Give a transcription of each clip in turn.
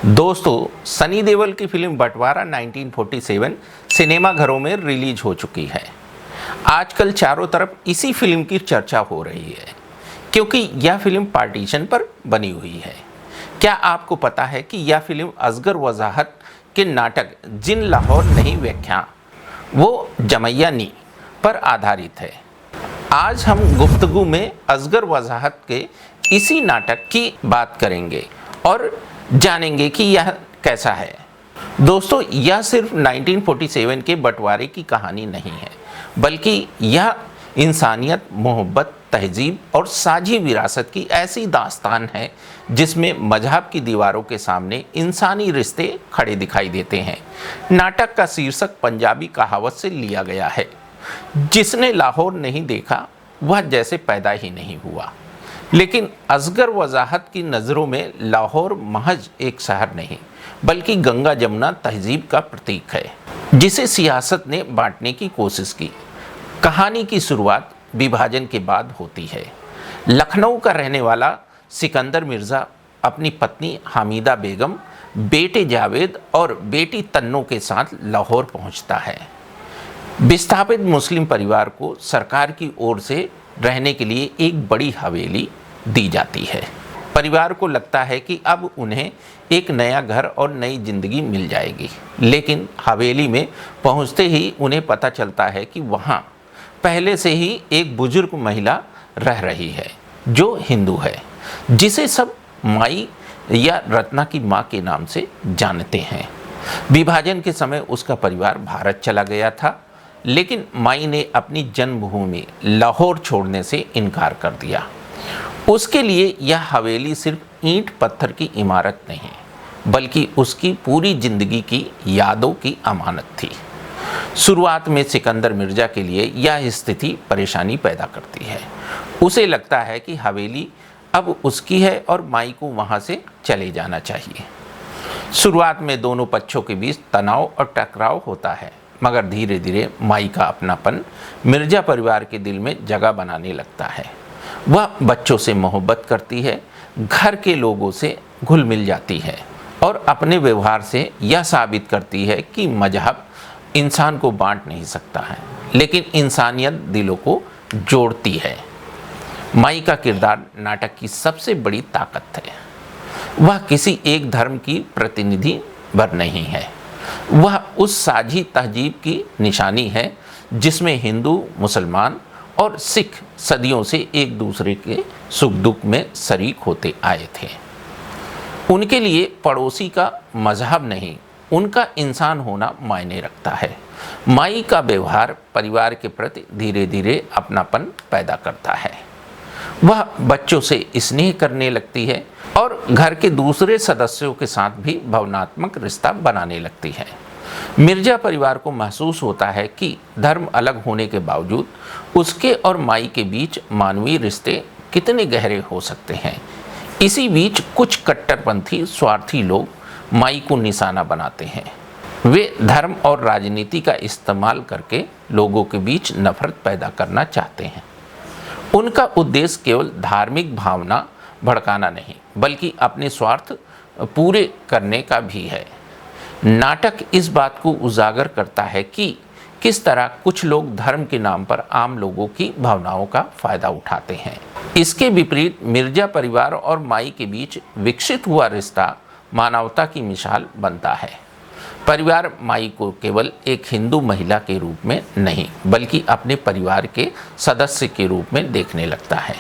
दोस्तों, सनी देओल की फिल्म बंटवारा 1947 सिनेमा घरों में रिलीज हो चुकी है। आजकल चारों तरफ इसी फिल्म की चर्चा हो रही है क्योंकि यह फिल्म पार्टीशन पर बनी हुई है। क्या आपको पता है कि यह फिल्म असगर वजाहत के नाटक जिन लाहौर नहीं व्याख्या वो जमैया नी पर आधारित है। आज हम गुफ्तगू में असगर वजाहत के इसी नाटक की बात करेंगे और जानेंगे कि यह कैसा है। दोस्तों, यह सिर्फ 1947 के बंटवारे की कहानी नहीं है, बल्कि यह इंसानियत, मोहब्बत, तहजीब और साझी विरासत की ऐसी दास्तान है जिसमें मजहब की दीवारों के सामने इंसानी रिश्ते खड़े दिखाई देते हैं। नाटक का शीर्षक पंजाबी कहावत से लिया गया है, जिसने लाहौर नहीं देखा वह जैसे पैदा ही नहीं हुआ। लेकिन असगर वजाहत की नज़रों में लाहौर महज एक शहर नहीं, बल्कि गंगा जमुना तहजीब का प्रतीक है, जिसे सियासत ने बांटने की कोशिश की। कहानी की शुरुआत विभाजन के बाद होती है। लखनऊ का रहने वाला सिकंदर मिर्ज़ा अपनी पत्नी हामिदा बेगम, बेटे जावेद और बेटी तन्नो के साथ लाहौर पहुंचता है। विस्थापित मुस्लिम परिवार को सरकार की ओर से रहने के लिए एक बड़ी हवेली दी जाती है। परिवार को लगता है कि अब उन्हें एक नया घर और नई जिंदगी मिल जाएगी, लेकिन हवेली में पहुंचते ही उन्हें पता चलता है कि वहां पहले से ही एक बुजुर्ग महिला रह रही है जो हिंदू है, जिसे सब माई या रत्ना की माँ के नाम से जानते हैं। विभाजन के समय उसका परिवार भारत चला गया था, लेकिन माई ने अपनी जन्मभूमि लाहौर छोड़ने से इनकार कर दिया। उसके लिए यह हवेली सिर्फ ईंट पत्थर की इमारत नहीं, बल्कि उसकी पूरी जिंदगी की यादों की अमानत थी। शुरुआत में सिकंदर मिर्ज़ा के लिए यह स्थिति परेशानी पैदा करती है। उसे लगता है कि हवेली अब उसकी है और माई को वहां से चले जाना चाहिए। शुरुआत में दोनों पक्षों के बीच तनाव और टकराव होता है, मगर धीरे धीरे माई का अपनापन मिर्ज़ा परिवार के दिल में जगह बनाने लगता है। वह बच्चों से मोहब्बत करती है, घर के लोगों से घुल मिल जाती है और अपने व्यवहार से यह साबित करती है कि मजहब इंसान को बांट नहीं सकता है, लेकिन इंसानियत दिलों को जोड़ती है। माई का किरदार नाटक की सबसे बड़ी ताकत है। वह किसी एक धर्म की प्रतिनिधि भर नहीं है, वह उस साझी तहजीब की निशानी है जिसमें हिंदू, मुसलमान और सिख सदियों से एक दूसरे के सुख दुख में शरीक होते आए थे। उनके लिए पड़ोसी का मजहब नहीं, उनका इंसान होना मायने रखता है। माई का व्यवहार परिवार के प्रति धीरे धीरे अपनापन पैदा करता है। वह बच्चों से स्नेह करने लगती है और घर के दूसरे सदस्यों के साथ भी भावनात्मक रिश्ता बनाने लगती है। मिर्ज़ा परिवार को महसूस होता है कि धर्म अलग होने के बावजूद उसके और माई के बीच मानवीय रिश्ते कितने गहरे हो सकते हैं। इसी बीच कुछ कट्टरपंथी स्वार्थी लोग माई को निशाना बनाते हैं। वे धर्म और राजनीति का इस्तेमाल करके लोगों के बीच नफरत पैदा करना चाहते हैं। उनका उद्देश्य केवल धार्मिक भावना भड़काना नहीं, बल्कि अपने स्वार्थ पूरे करने का भी है। नाटक इस बात को उजागर करता है कि किस तरह कुछ लोग धर्म के नाम पर आम लोगों की भावनाओं का फायदा उठाते हैं। इसके विपरीत मिर्ज़ा परिवार और माई के बीच विकसित हुआ रिश्ता मानवता की मिसाल बनता है। परिवार माई को केवल एक हिंदू महिला के रूप में नहीं, बल्कि अपने परिवार के सदस्य के रूप में देखने लगता है।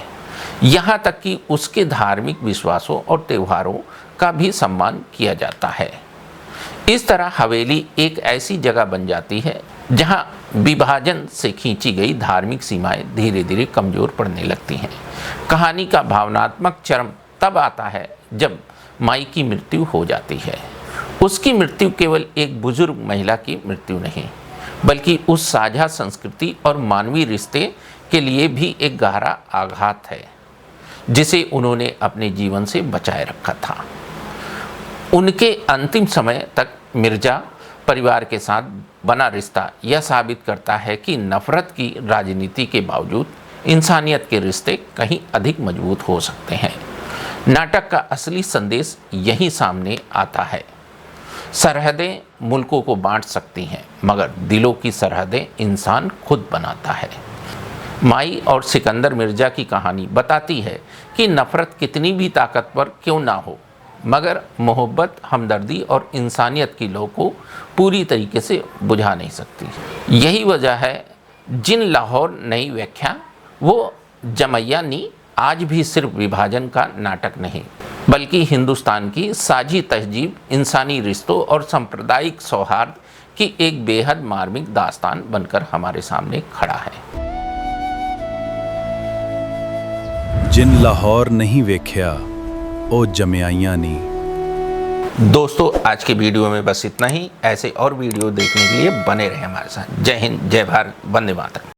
यहाँ तक कि उसके धार्मिक विश्वासों और त्योहारों का भी सम्मान किया जाता है। इस तरह हवेली एक ऐसी जगह बन जाती है जहां विभाजन से खींची गई धार्मिक सीमाएं धीरे धीरे कमजोर पड़ने लगती हैं। कहानी का भावनात्मक चरम तब आता है जब माई की मृत्यु हो जाती है। उसकी मृत्यु केवल एक बुजुर्ग महिला की मृत्यु नहीं, बल्कि उस साझा संस्कृति और मानवीय रिश्ते के लिए भी एक गहरा आघात है जिसे उन्होंने अपने जीवन से बचाए रखा था। उनके अंतिम समय तक मिर्ज़ा परिवार के साथ बना रिश्ता यह साबित करता है कि नफरत की राजनीति के बावजूद इंसानियत के रिश्ते कहीं अधिक मजबूत हो सकते हैं। नाटक का असली संदेश यहीं सामने आता है। सरहदें मुल्कों को बांट सकती हैं, मगर दिलों की सरहदें इंसान खुद बनाता है। माई और सिकंदर मिर्जा की कहानी बताती है कि नफ़रत कितनी भी ताकतवर क्यों ना हो, मगर मोहब्बत, हमदर्दी और इंसानियत की लौ को पूरी तरीके से बुझा नहीं सकती। यही वजह है जिन लाहौर नई व्याख्या वो जमैया नी आज भी सिर्फ विभाजन का नाटक नहीं, बल्कि हिंदुस्तान की साझी तहजीब, इंसानी रिश्तों और सांप्रदायिक सौहार्द की एक बेहद मार्मिक दास्तान बनकर हमारे सामने खड़ा है। जिन लाहौर नहीं वेख्या ओ जमैया नी। दोस्तों, आज के वीडियो में बस इतना ही। ऐसे और वीडियो देखने के लिए बने रहे हमारे साथ। जय हिंद, जय भारत, वंदे मातरम।